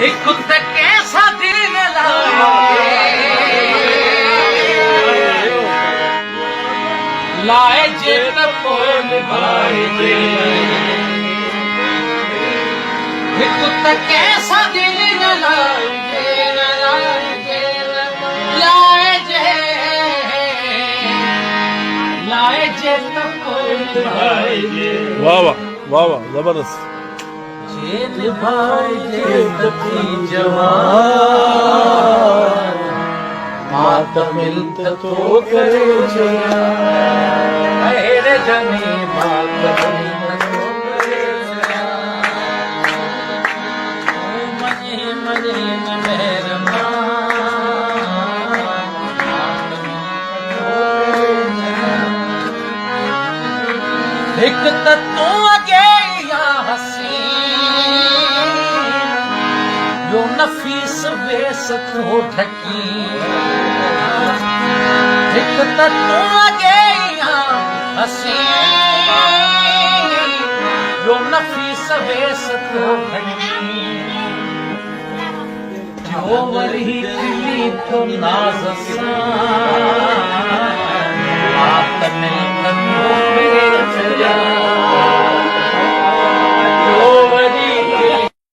एक ते कैसा दिन लाए जे पोल भाई जे एक ते कैसा दिन लाए जे पोल भाई जे वाह वाह वाह वाह जबरदस्त जेल भाई जे तपी जवान मात मिलत तो करे छया अरे जनी मात मिलत तो करे छया मने मने मेहरबान एक तू अगे या हसी जो नफीस बेस तो ढकी एक तू अगे या हसी जो नफीस बेस तो ढकी जो वरी दिली तो नाज़ सां